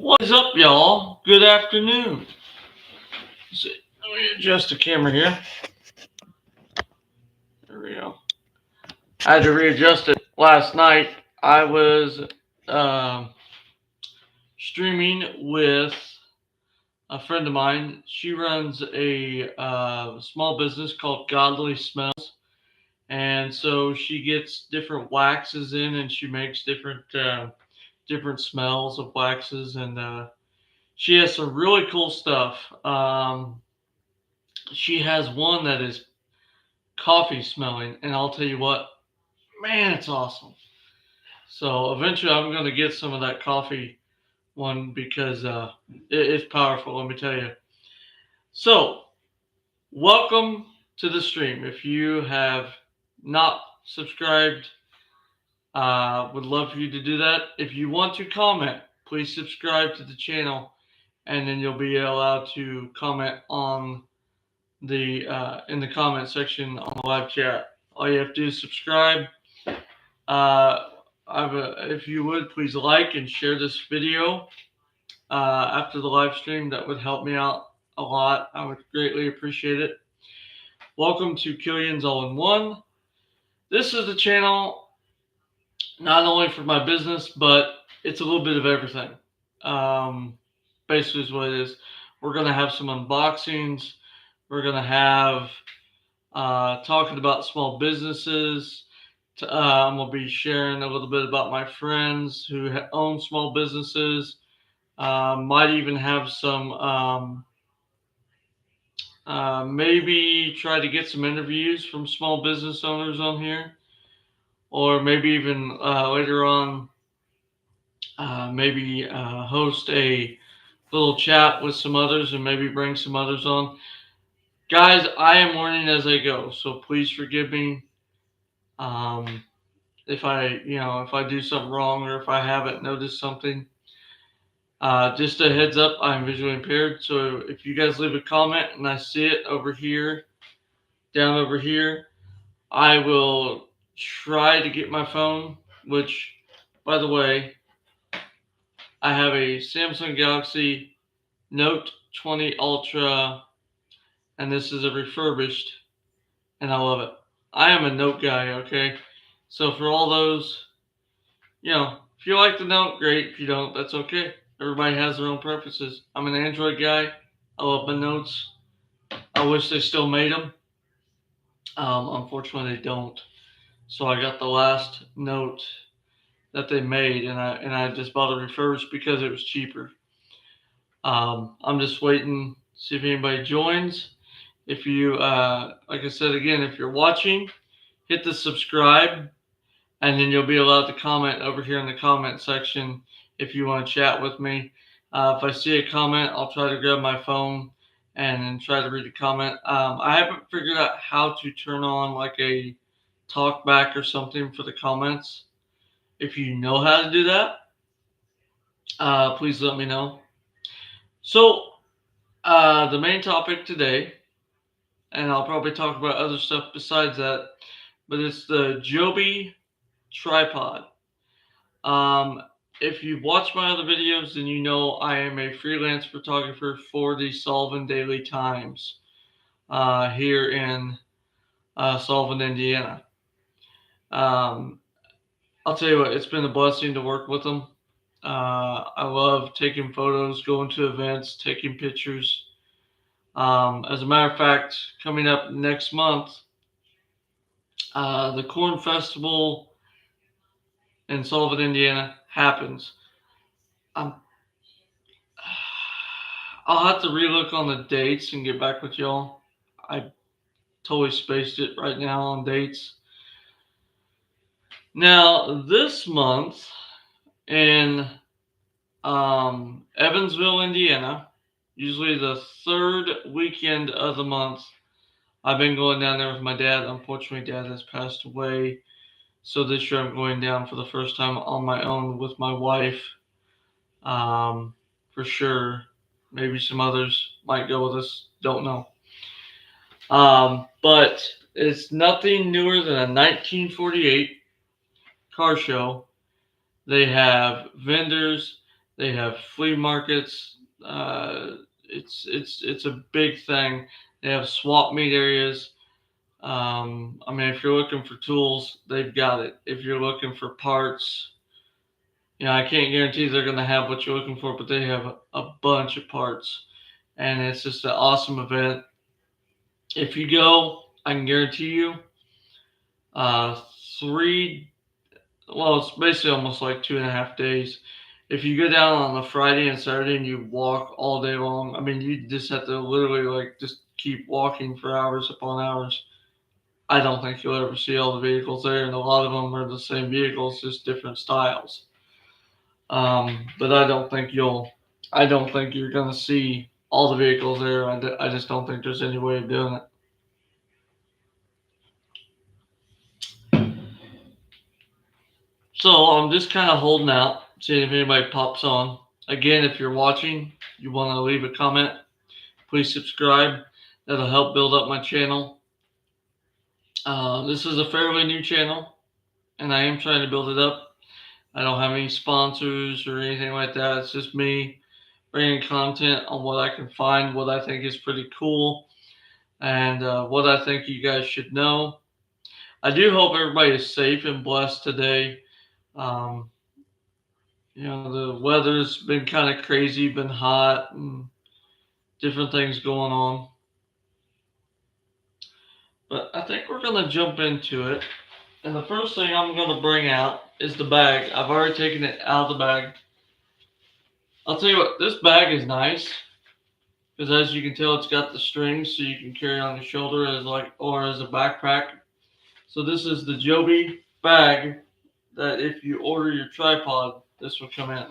What is up, y'all? Good afternoon. Let me adjust the camera here. There we go. I had to readjust it last night. I was um streaming with a friend of mine. She runs a small business called Godly Smells, and so she gets different waxes in, and she makes different smells of waxes, and she has some really cool stuff. She has one that is coffee smelling, and I'll tell you what, man, it's awesome. So eventually, I'm going to get some of that coffee one because it's powerful. Let me tell you. So welcome to the stream. If you have not subscribed, would love for you to do that. If you want to comment, please subscribe to the channel, and then you'll be allowed to comment on the in the comment section on the live chat. All you have to do is subscribe. Uh, if you would, please like and share this video after the live stream. That would help me out a lot. I would greatly appreciate it. Welcome to Killian's All in One. This is the channel not only for my business, but it's a little bit of everything. Basically, is what it is. We're going to have some unboxings. We're going to have talking about small businesses. I'm going to be sharing a little bit about my friends who own small businesses. Might even have some, maybe try to get some interviews from small business owners on here. Or maybe even later on, maybe host a little chat with some others and maybe bring some others on. Guys, I am learning as I go, so please forgive me. If I do something wrong or if I haven't noticed something. Just a heads up, I'm visually impaired, so if you guys leave a comment and I see it over here, down over here, I will try to get my phone, which, by the way, I have a Samsung Galaxy Note 20 Ultra, and this is a refurbished, and I love it. I am a Note guy, okay? So for all those, if you like the Note, great. If you don't, that's okay. Everybody has their own preferences. I'm an Android guy. I love my Notes. I wish they still made them. Unfortunately, they don't. So I got the last Note that they made, and I just bought a refurbished because it was cheaper. I'm just waiting to see if anybody joins. If you, like I said again, if you're watching, hit the subscribe, and then you'll be allowed to comment over here in the comment section if you want to chat with me. If I see a comment, I'll try to grab my phone and try to read the comment. I haven't figured out how to turn on like a talk back or something for the comments. If you know how to do that, please let me know. So, the main topic today, and I'll probably talk about other stuff besides that, but it's the Joby Tripod. If you've watched my other videos, then you know I am a freelance photographer for the Sullivan Daily Times here in Sullivan, Indiana. I'll tell you what, it's been a blessing to work with them. I love taking photos, going to events, taking pictures. As a matter of fact, coming up next month, the Corn Festival in Sullivan, Indiana happens. I'll have to relook on the dates and get back with y'all. I totally spaced it right now on dates. Now, this month in Evansville, Indiana, usually the third weekend of the month, I've been going down there with my dad. Unfortunately, Dad has passed away. So this year I'm going down for the first time on my own with my wife. For sure. Maybe some others might go with us. Don't know. But it's nothing newer than a 1948 car show. They have vendors. They have flea markets. It's a big thing. They have swap meet areas. I mean, if you're looking for tools, they've got it. If you're looking for parts, I can't guarantee they're going to have what you're looking for, but they have a bunch of parts, and it's just an awesome event. If you go, I can guarantee you, uh, three. Well, it's basically almost like 2.5 days. If you go down on a Friday and Saturday and you walk all day long, I mean, you just have to literally like just keep walking for hours upon hours. I don't think you'll ever see all the vehicles there, and a lot of them are the same vehicles, just different styles. But I don't think you'll. I don't think you're gonna see all the vehicles there. I just don't think there's any way of doing it. So I'm just kind of holding out, seeing if anybody pops on. Again, if you're watching, you want to leave a comment, please subscribe. That'll help build up my channel. This is a fairly new channel, and I am trying to build it up. I don't have any sponsors or anything like that. It's just me bringing content on what I can find, what I think is pretty cool, and what I think you guys should know. I do hope everybody is safe and blessed today. Um, the weather's been kind of crazy, been hot, and different things going on. But I think we're going to jump into it. And the first thing I'm going to bring out is the bag. I've already taken it out of the bag. I'll tell you what, this bag is nice because as you can tell, it's got the strings so you can carry on your shoulder or as a backpack. So this is the Joby bag that if you order your tripod, this will come in.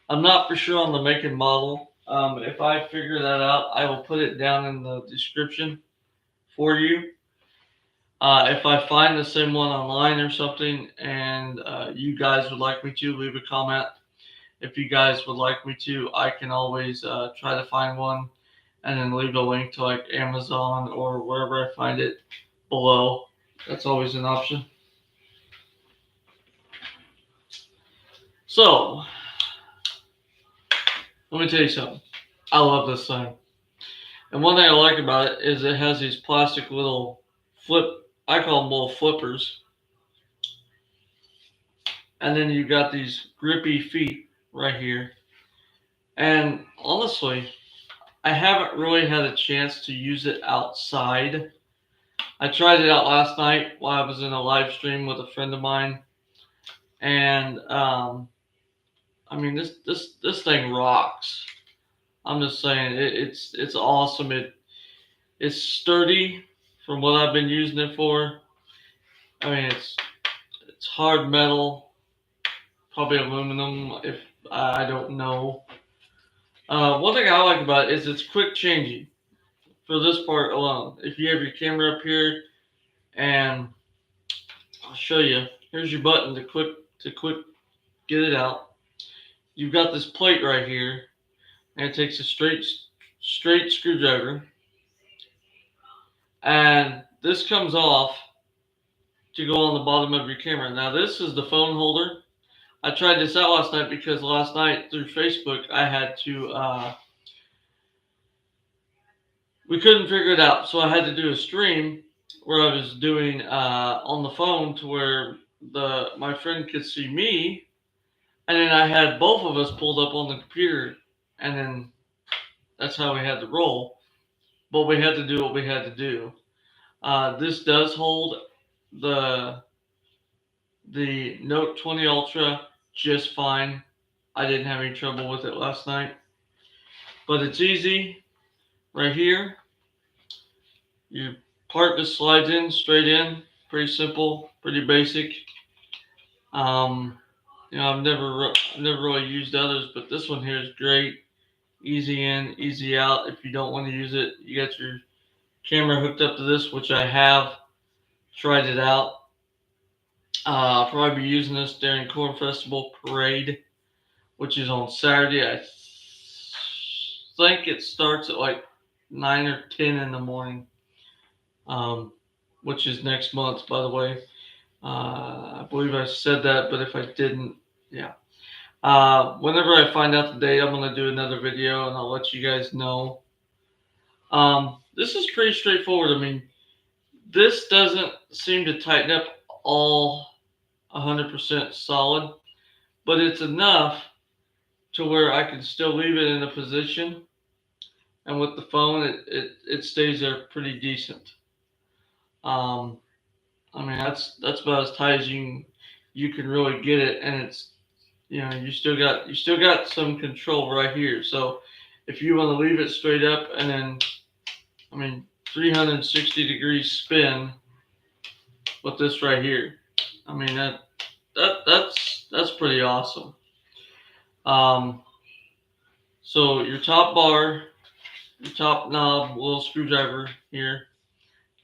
I'm not for sure on the make and model. If I figure that out, I will put it down in the description for you. If I find the same one online or something and you guys would like me to, leave a comment. If you guys would like me to, I can always try to find one and then leave a link to like Amazon or wherever I find it below. That's always an option. So, let me tell you something. I love this thing. And one thing I like about it is it has these plastic little I call them little flippers. And then you got these grippy feet right here. And honestly, I haven't really had a chance to use it outside. I tried it out last night while I was in a live stream with a friend of mine. And I mean this thing rocks. I'm just saying it's awesome. It's sturdy from what I've been using it for. I mean it's hard metal, probably aluminum if I don't know. One thing I like about it is it's quick changing for this part alone. If you have your camera up here, and I'll show you. Here's your button to quick get it out. You've got this plate right here, and it takes a straight screwdriver, and this comes off to go on the bottom of your camera. Now this is the phone holder. I tried this out last night because last night through Facebook I had to we couldn't figure it out, so I had to do a stream where I was doing on the phone to where my friend could see me, and then I had both of us pulled up on the computer, and then that's how we had to roll. But we had to do what we had to do. This does hold the Note 20 Ultra just fine. I didn't have any trouble with it last night. But it's easy right here. Your part just slides in, straight in. Pretty simple, pretty basic. I've never really used others, but this one here is great. Easy in, easy out. If you don't want to use it, you got your camera hooked up to this, which I have tried it out. I'll probably be using this during Corn Festival Parade, which is on Saturday. I think it starts at like 9 or 10 in the morning, which is next month, by the way. I believe I said that, but if I didn't, yeah. Whenever I find out the date, I'm gonna do another video and I'll let you guys know. This is pretty straightforward. I mean, this doesn't seem to tighten up all 100% solid, but it's enough to where I can still leave it in a position, and with the phone, it stays there pretty decent. Um, I mean, that's about as tight as you can really get it, and it's, you still got some control right here. So if you want to leave it straight up and then, I mean, 360-degree spin with this right here, I mean that's pretty awesome. Um, so your top bar, your top knob, little screwdriver here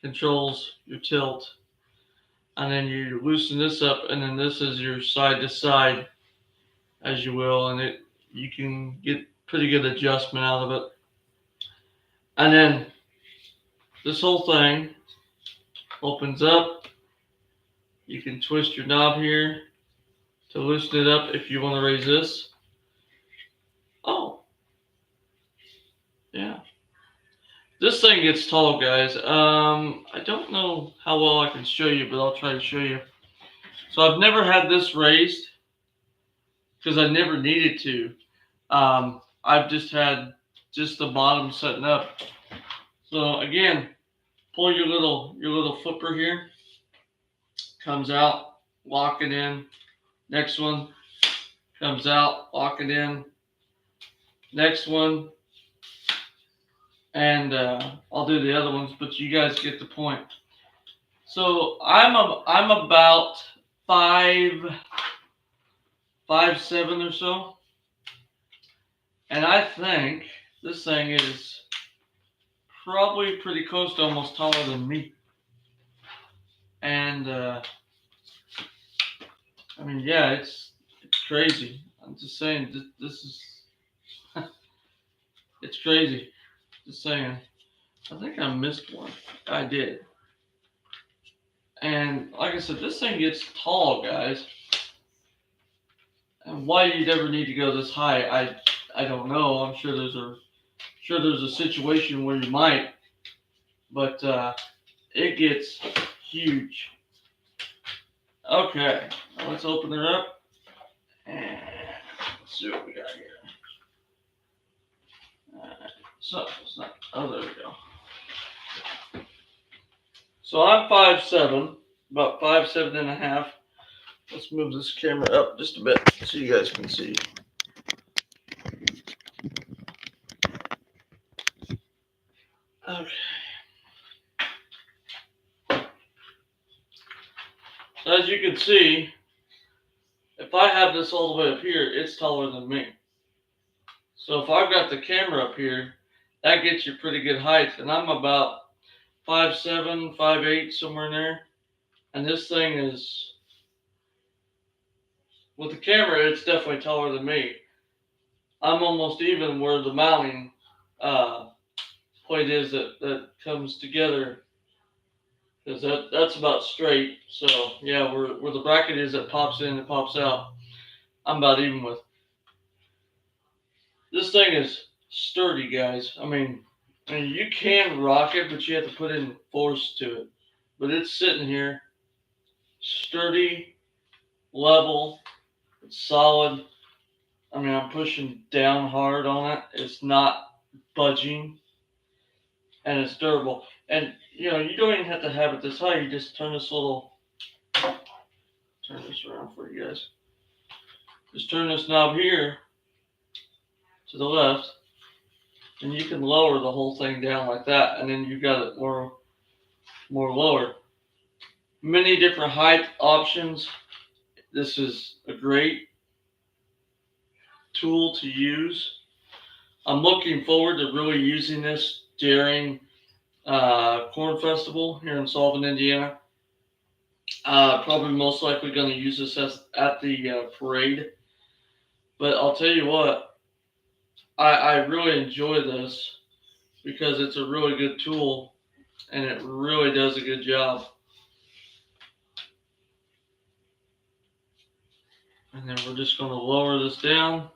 controls your tilt, and then you loosen this up, and then this is your side to side, as you will, and you can get pretty good adjustment out of it. And then this whole thing opens up. You can twist your knob here to loosen it up if you want to raise this. Oh, yeah. This thing gets tall, guys. I don't know how well I can show you, but I'll try to show you. So I've never had this raised because I never needed to. I've just had just the bottom setting up. So again, pull your little flipper here, comes out, lock it in. Next one comes out, lock it in. Next one, and I'll do the other ones, but you guys get the point. So I'm about 5'7" or so, and I think this thing is probably pretty close to almost taller than me. And I mean, yeah, it's crazy. I'm just saying, this is it's crazy. Just saying. I think I missed one. I did. And like I said, this thing gets tall, guys. And why you'd ever need to go this high, I don't know. I'm sure there's a situation where you might, but it gets huge. Okay, now let's open it up and let's see what we got here. So it's not. Oh, there we go. So I'm 5'7", about 5'7.5". Let's move this camera up just a bit so you guys can see. Okay. So as you can see, if I have this all the way up here, it's taller than me. So if I've got the camera up here, that gets you pretty good height. And I'm about 5'7", 5'8", somewhere in there. And this thing is, with the camera, it's definitely taller than me. I'm almost even where the mounting plate is that comes together, because that's about straight. So yeah, where the bracket is that pops in and pops out, I'm about even with. This thing is sturdy, guys. I mean, you can rock it, but you have to put in force to it. But it's sitting here, sturdy, level, it's solid. I mean, I'm pushing down hard on it. It's not budging, and it's durable. And you don't even have to have it this high. You just turn this around for you guys. Just turn this knob here to the left, and you can lower the whole thing down like that, and then you've got it more lower. Many different height options. This is a great tool to use. I'm looking forward to really using this during Corn Festival here in Sullivan, Indiana. Probably most likely going to use this at the parade. But I'll tell you what, I really enjoy this because it's a really good tool and it really does a good job. And then we're just going to lower this down.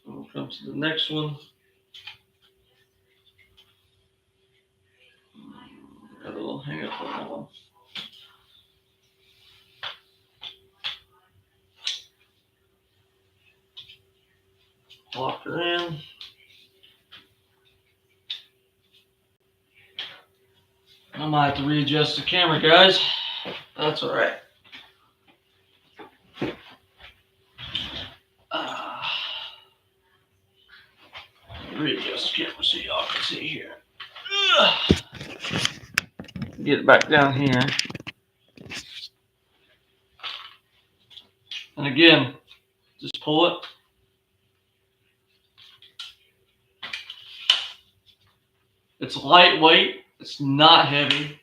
And we'll come to the next one. Got a little hang up on that one. Lock her in. I might have to readjust the camera, guys. That's all right. Readjust the camera so y'all can see here. Get it back down here. And again, just pull it. It's lightweight. It's not heavy.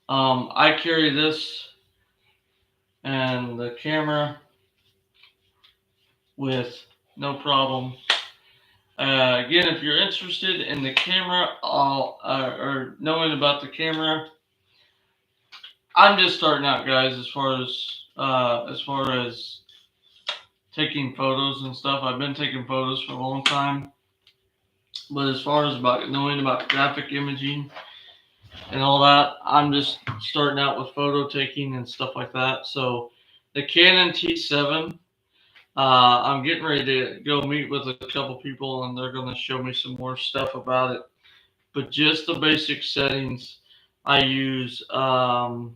I carry this and the camera with no problem. Again, if you're interested in the camera or knowing about the camera, I'm just starting out, guys. As far as taking photos and stuff, I've been taking photos for a long time. But as far as knowing about graphic imaging and all that, I'm just starting out with photo taking and stuff like that. So the Canon T7, I'm getting ready to go meet with a couple people, and they're going to show me some more stuff about it. But just the basic settings, I use the one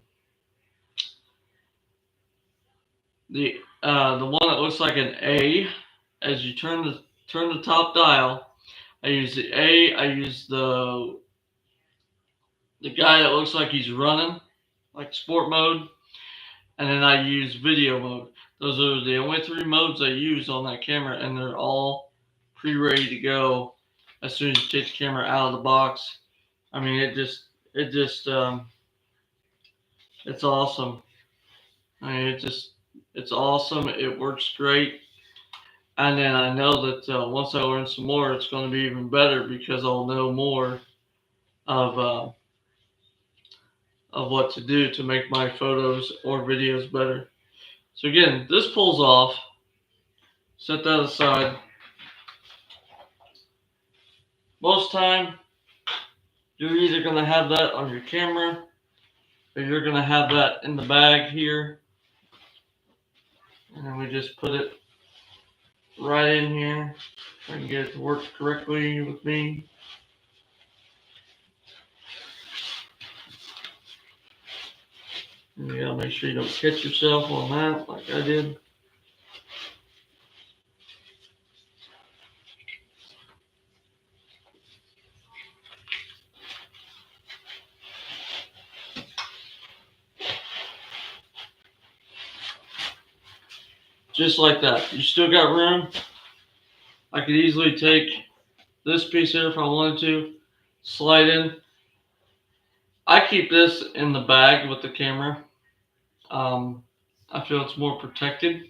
that looks like an A. As you turn the top dial, I use the A. I use the guy that looks like he's running, like sport mode, and then I use video mode. Those are the only 3 modes I use on that camera, and they're all pre-ready to go as soon as you take the camera out of the box. I mean, it's awesome. I mean, it's awesome. It works great. And then I know that once I learn some more, it's going to be even better because I'll know more of what to do to make my photos or videos better. So again, this pulls off. Set that aside. Most time, you're either going to have that on your camera or you're going to have that in the bag here. And then we just put it right in here. If I can get it to work correctly with me. And you gotta make sure you don't catch yourself on that like I did. Just like that. You still got room. I could easily take this piece here if I wanted to, slide in. I keep this in the bag with the camera. I feel it's more protected.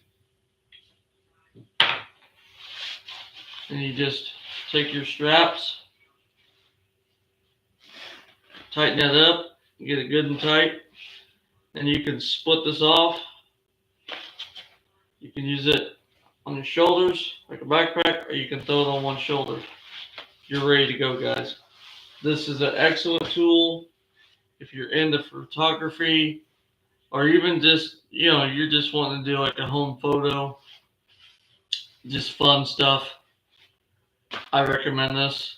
And you just take your straps, tighten that up, get it good and tight, and you can split this off. You can use it on your shoulders like a backpack, or you can throw it on one shoulder. You're ready to go, guys. This is an excellent tool if you're into photography, or even just, you're just wanting to do like a home photo, just fun stuff. I recommend this.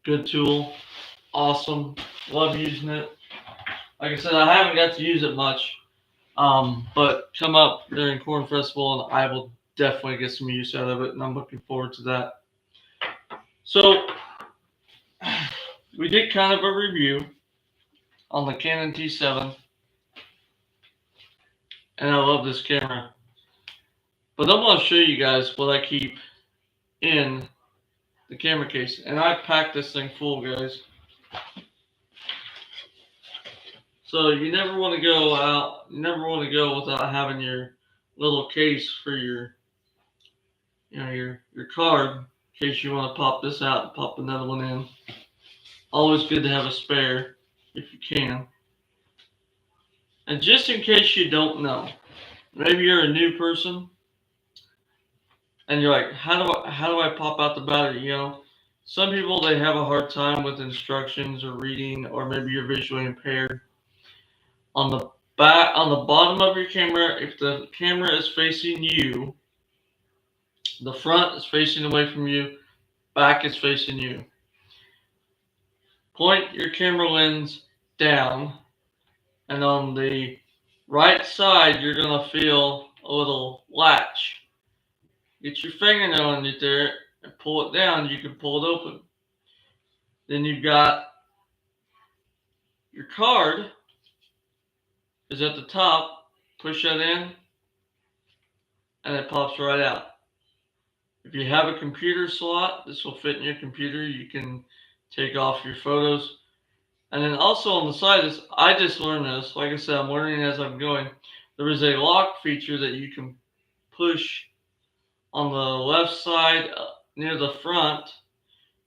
Good tool. Awesome. Love using it. Like I said, I haven't got to use it much, but come up during Corn Festival and I will definitely get some use out of it, and I'm looking forward to that. So we did kind of a review on the Canon T7, and I love this camera. But I'm going to show you guys what I keep in the camera case, and I packed this thing full, guys. So you never want to go out, you never want to go without having your little case for your card, in case you want to pop this out and pop another one in. Always good to have a spare if you can. And just in case you don't know, Maybe you're a new person and you're like, how do I pop out the battery? Some people, they have a hard time with instructions or reading, or maybe you're visually impaired. On the bottom of your camera, if the camera is facing you, the front is facing away from you, back is facing you. Point your camera lens down, and on the right side, you're going to feel a little latch. Get your fingernail underneath there and pull it down. You can pull it open. Then you've got your card is at the top. Push that in, and it pops right out. If you have a computer slot, this will fit in your computer. You can take off your photos. And then also on the side is, I just learned this. Like I said, I'm learning as I'm going. There is a lock feature that you can push on the left side near the front.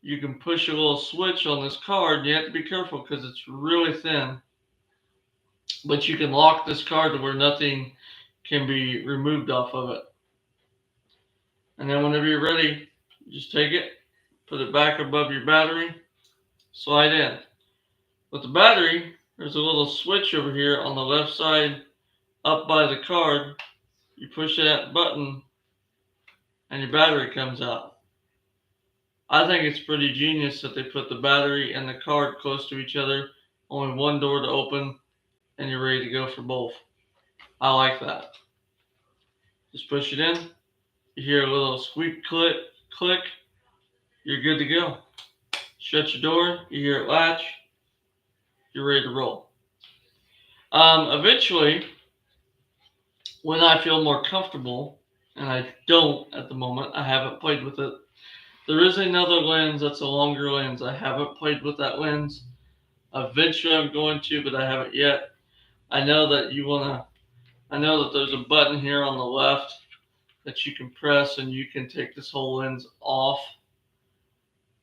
You can push a little switch on this card. You have to be careful because it's really thin. But you can lock this card to where nothing can be removed off of it. And then whenever you're ready, just take it, put it back above your battery, slide in. With the battery, there's a little switch over here on the left side up by the card. You push that button and your battery comes out. I think it's pretty genius that they put the battery and the card close to each other, only one door to open, and you're ready to go for both. I like that. Just push it in, you hear a little squeak click, you're good to go. Shut your door, you hear it latch, you're ready to roll. Eventually, when I feel more comfortable, and I don't at the moment, I haven't played with it. There is another lens that's a longer lens. I haven't played with that lens. Eventually I'm going to, but I haven't yet. I know that I know that there's a button here on the left that you can press and you can take this whole lens off.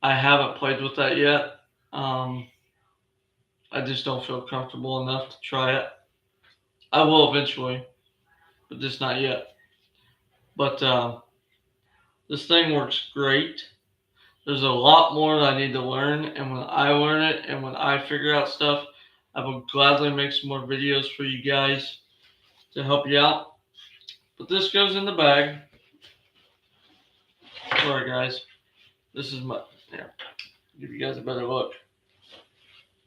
I haven't played with that yet. I just don't feel comfortable enough to try it. I will eventually, but just not yet. But this thing works great. There's a lot more that I need to learn, and when I learn it and when I figure out stuff, I will gladly make some more videos for you guys to help you out. But this goes in the bag. Sorry guys. This is my, here, give you guys a better look.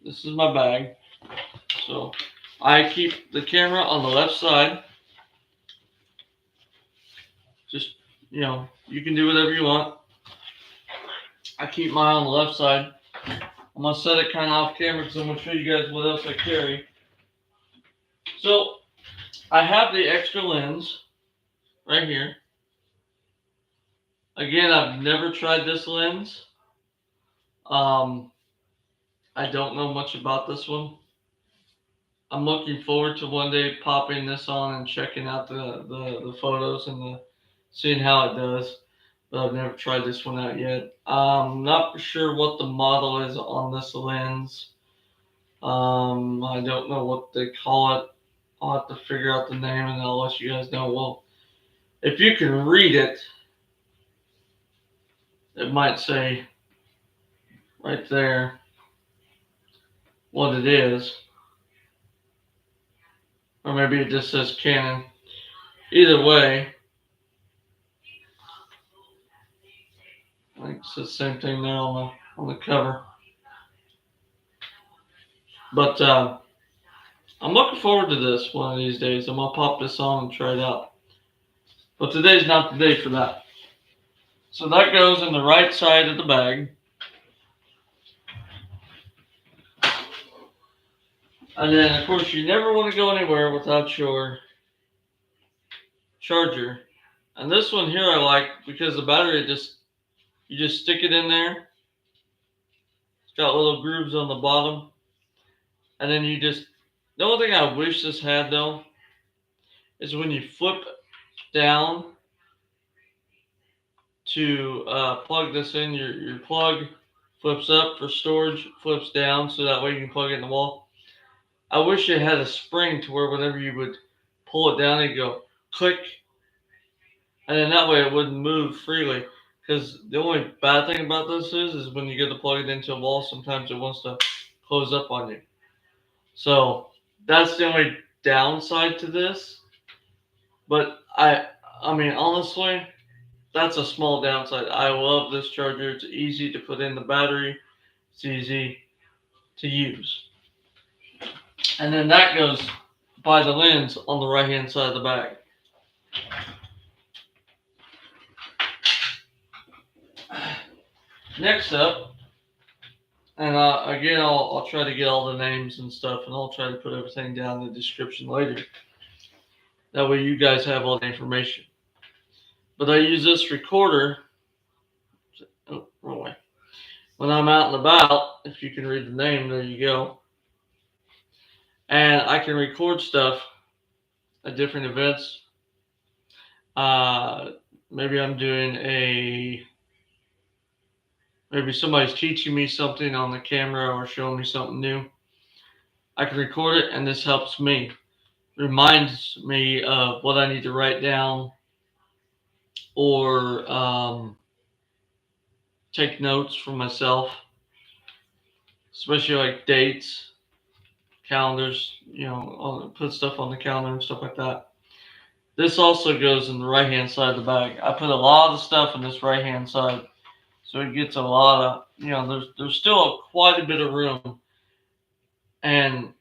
This is my bag. So I keep the camera on the left side. Just, you can do whatever you want. I keep mine on the left side. I'm going to set it kind of off camera because I'm going to show you guys what else I carry. So I have the extra lens right here. Again, I've never tried this lens. I don't know much about this one. I'm looking forward to one day popping this on and checking out the photos and seeing how it does. But I've never tried this one out yet. I'm not sure what the model is on this lens. I don't know what they call it. I'll have to figure out the name and I'll let you guys know. Well, if you can read it, it might say right there what it is. Or maybe it just says Canon. Either way, I think it's the same thing there on the cover. But I'm looking forward to this one of these days. I'm gonna pop this on and try it out. But today's not the day for that. So that goes in the right side of the bag. And then of course you never want to go anywhere without your charger. And this one here I like because the battery you just stick it in there. It's got little grooves on the bottom. And then the only thing I wish this had though is when you flip down to plug this in, your plug flips up for storage, flips down so that way you can plug it in the wall. I wish it had a spring to where whenever you would pull it down, it'd go click, and then that way it wouldn't move freely. Because the only bad thing about this is when you get to plug it into a wall, sometimes it wants to close up on you. So that's the only downside to this. But I mean, honestly, that's a small downside. I love this charger. It's easy to put in the battery. It's easy to use. And then that goes by the lens on the right hand side of the bag. Next up, and again, I'll try to get all the names and stuff, and I'll try to put everything down in the description later. That way you guys have all the information. But I use this recorder, oh, wrong way, when I'm out and about. If you can read the name, there you go. And I can record stuff at different events. Maybe I'm doing maybe somebody's teaching me something on the camera or showing me something new. I can record it, and this helps me. Reminds me of what I need to write down, or take notes for myself, especially like dates, calendars, put stuff on the calendar and stuff like that. This also goes in the right hand side of the bag. I put a lot of the stuff in this right hand side, so it gets a lot of, there's still quite a bit of room. And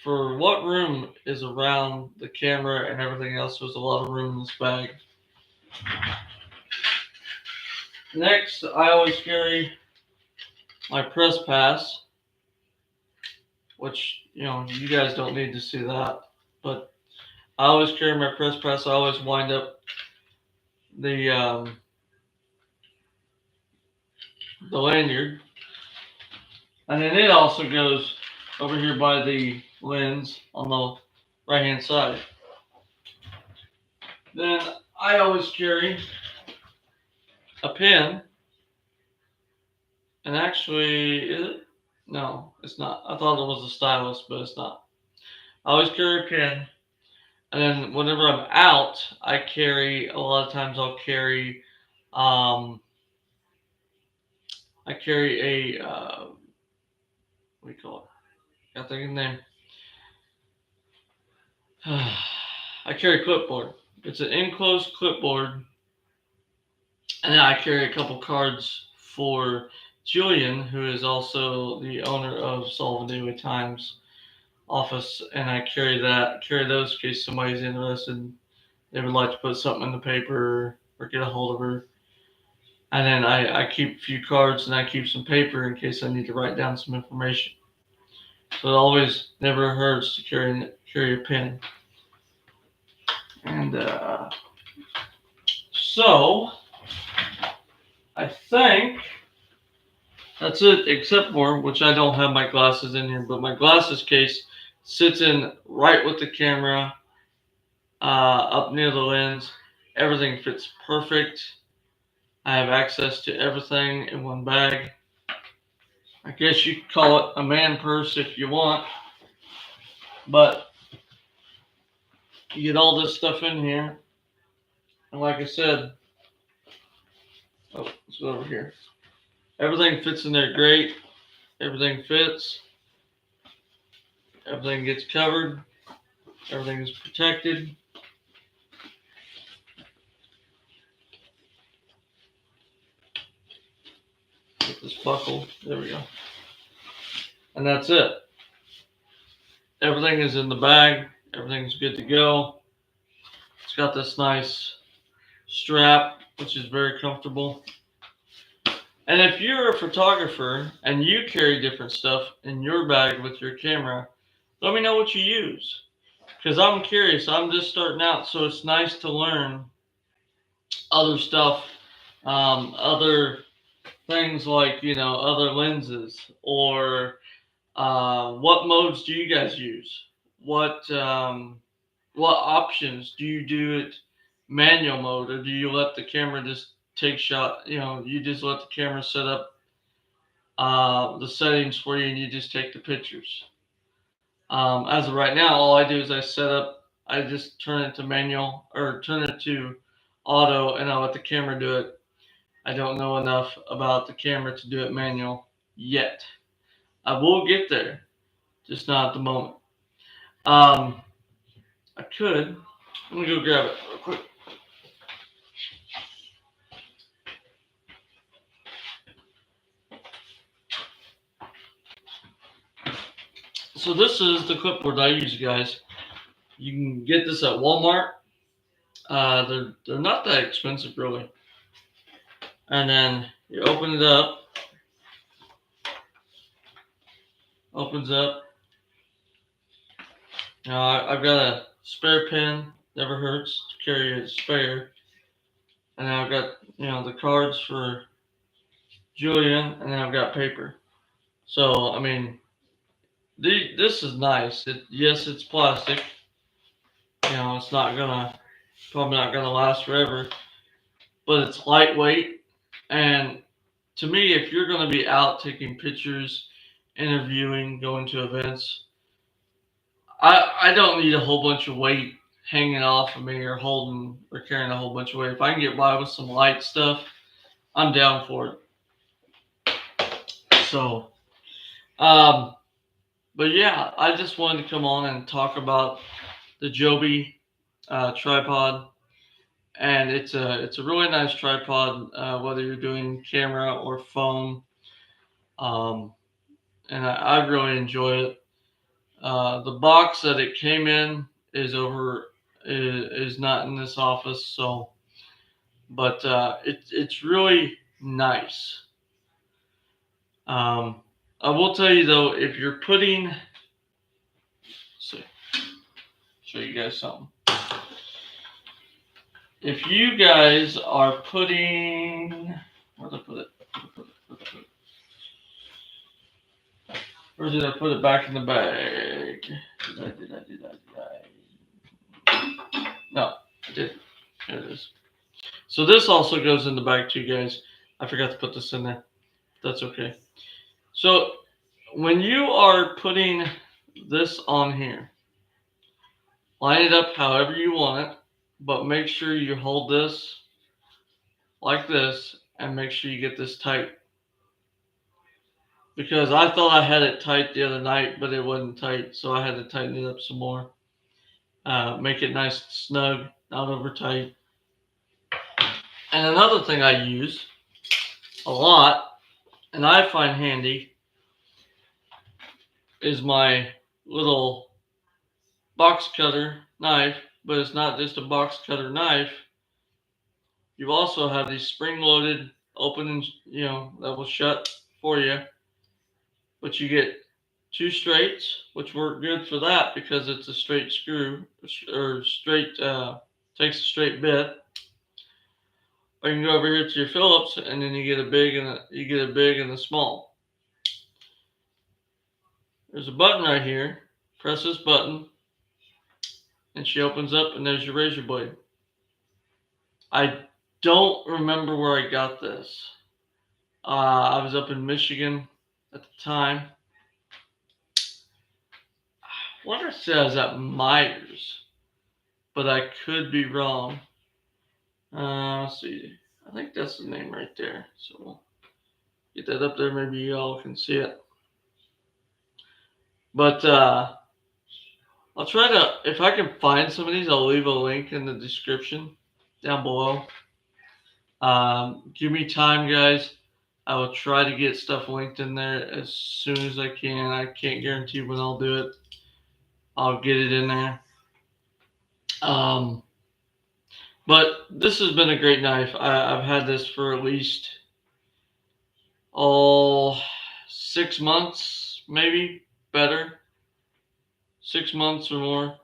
for what room is around the camera and everything else, there's a lot of room in this bag. Next, I always carry my press pass, which, you guys don't need to see that, but I always carry my press pass. I always wind up the lanyard, and then it also goes over here by the lens on the right hand side. Then I always carry a pen, and actually, is it? No, it's not. I thought it was a stylus, but it's not. I always carry a pen, and then whenever I'm out, I carry, a lot of times I'll carry, I carry a, what do you call it? Can't think of the name. I carry a clipboard. It's an enclosed clipboard, and then I carry a couple cards for Julian, who is also the owner of Sullivan Daily Times office, and I carry those in case somebody's interested. They would like to put something in the paper or get a hold of her. And then I keep a few cards, and I keep some paper in case I need to write down some information. So it always never hurts to carry a pen. And so I think that's it, except for, which I don't have my glasses in here, but my glasses case sits in right with the camera, up near the lens. Everything fits perfect. I have access to everything in one bag. I guess you could call it a man purse if you want, but you get all this stuff in here. And like I said, let's go over here. Everything fits in there great. Everything fits. Everything gets covered. Everything is protected. Get this buckle. There we go. And that's it. Everything is in the bag. Everything's good to go. It's got this nice strap, which is very comfortable. And if you're a photographer and you carry different stuff in your bag with your camera, let me know what you use. Because I'm curious. I'm just starting out, so it's nice to learn other stuff, other things like, other lenses, or what modes do you guys use? What options do you do it manual mode, or do you let the camera just take shot? You just let the camera set up the settings for you, and you just take the pictures. As of right now, all I do is I set up I just turn it to manual or turn it to auto, and I let the camera do it. I don't know enough about the camera to do it manual yet. I will get there, just not at the moment. Um, I could. Let me go grab it real quick. So this is the clipboard I use, guys. You can get this at Walmart. They're not that expensive, really. And then you open it up. Opens up. Now I've got a spare pen. Never hurts to carry a spare. And then I've got the cards for Julian, and then I've got paper. So I mean, this is nice. Yes, it's plastic. It's probably not gonna last forever, but it's lightweight. And to me, if you're gonna be out taking pictures, interviewing, going to events, I don't need a whole bunch of weight hanging off of me or holding or carrying a whole bunch of weight. If I can get by with some light stuff, I'm down for it. So, um, but yeah, I just wanted to come on and talk about the Joby tripod, and it's a really nice tripod, whether you're doing camera or phone, um, and I really enjoy it. The box that it came in is not in this office, so but it's really nice. I will tell you though, if you're putting, see, show you guys something. If you guys are putting, where did I put it? Or did I put it back in the bag? No, I didn't. There it is. So this also goes in the bag too, guys. I forgot to put this in there. That's okay. So when you are putting this on here, line it up however you want it, but make sure you hold this like this and make sure you get this tight. Because I thought I had it tight the other night, but it wasn't tight, so I had to tighten it up some more. Make it nice and snug, not over tight. And another thing I use a lot, and I find handy, is my little box cutter knife, but it's not just a box cutter knife. You also have these spring-loaded open, that will shut for you. But you get two straights, which work good for that because it's a straight screw or straight takes a straight bit. Or you can go over here to your Phillips, and then you get a big and a small. There's a button right here. Press this button, and she opens up, and there's your razor blade. I don't remember where I got this. I was up in Michigan at the time. I wonder if I was at Myers, but I could be wrong. Let's see. I think that's the name right there. So we'll get that up there. Maybe you all can see it. But I'll try to, if I can find some of these, I'll leave a link in the description down below. Give me time, guys. I will try to get stuff linked in there as soon as I can. I can't guarantee when I'll do it. I'll get it in there. But this has been a great knife. I've had this for at least 6 months, maybe better. 6 months or more.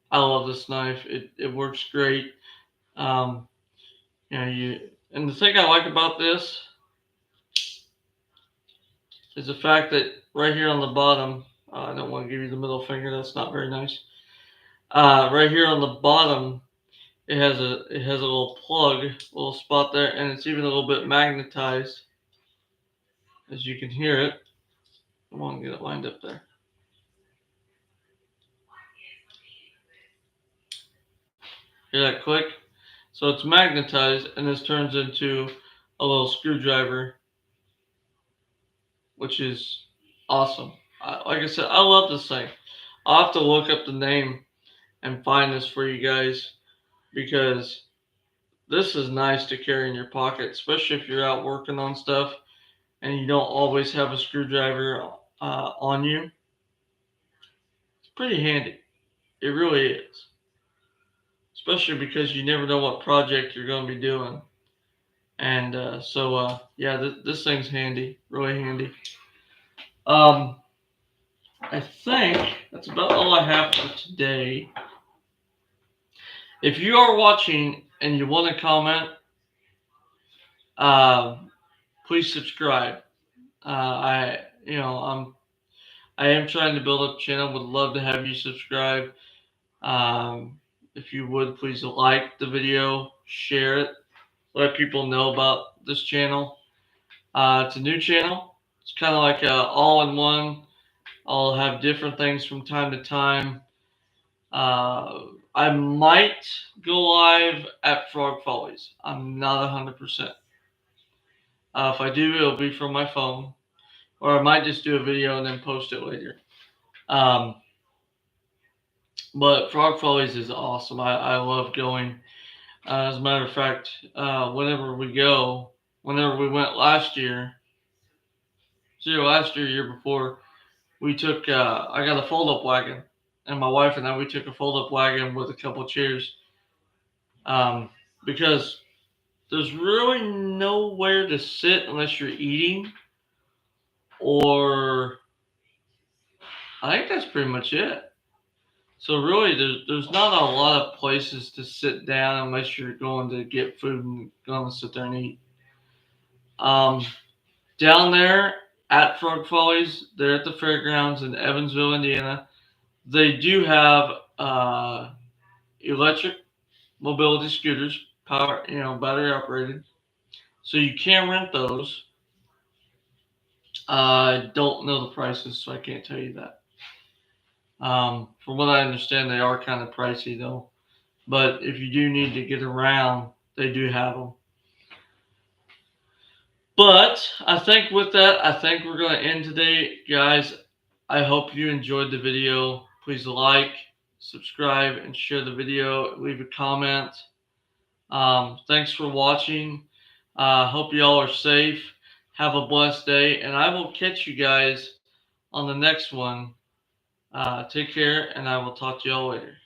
I love this knife. It works great. And the thing I like about this is the fact that right here on the bottom, I don't want to give you the middle finger. That's not very nice. Right here on the bottom, it has a little plug, a little spot there, and it's even a little bit magnetized, as you can hear it. I want to get it lined up there. Hear that click? So it's magnetized, and this turns into a little screwdriver, which is awesome. Like I said, I love this thing. I'll have to look up the name and find this for you guys because this is nice to carry in your pocket, especially if you're out working on stuff and you don't always have a screwdriver on you. It's pretty handy. It really is. Especially because you never know what project you're going to be doing. And yeah, this thing's handy, really handy. Um, I think that's about all I have for today. If you are watching and you want to comment, uh, please subscribe. I am trying to build up a channel. Would love to have you subscribe. If you would, please like the video, share it, let people know about this channel. It's a new channel. It's kind of like a all-in-one. I'll have different things from time to time. I might go live at Frog Follies. I'm not 100%. If I do, it'll be from my phone, or I might just do a video and then post it later. Um, but Frog Follies is awesome. I love going. As a matter of fact, whenever we went last year, year before, we took, I got a fold-up wagon, and my wife and I, we took a fold-up wagon with a couple chairs, because there's really nowhere to sit unless you're eating, or I think that's pretty much it. So really, there's not a lot of places to sit down unless you're going to get food and going to sit there and eat. Um, Down there at Frog Follies, they're at the fairgrounds in Evansville, Indiana. They do have electric mobility scooters, battery operated. So you can rent those. I don't know the prices, so I can't tell you that. From what I understand, they are kind of pricey though. But if you do need to get around, they do have them. But I think with that, I think we're going to end today, guys. I hope you enjoyed the video. Please like, subscribe, and share the video. Leave a comment. Thanks for watching. Hope you all are safe. Have a blessed day, and I will catch you guys on the next one. Take care, and I will talk to you all later.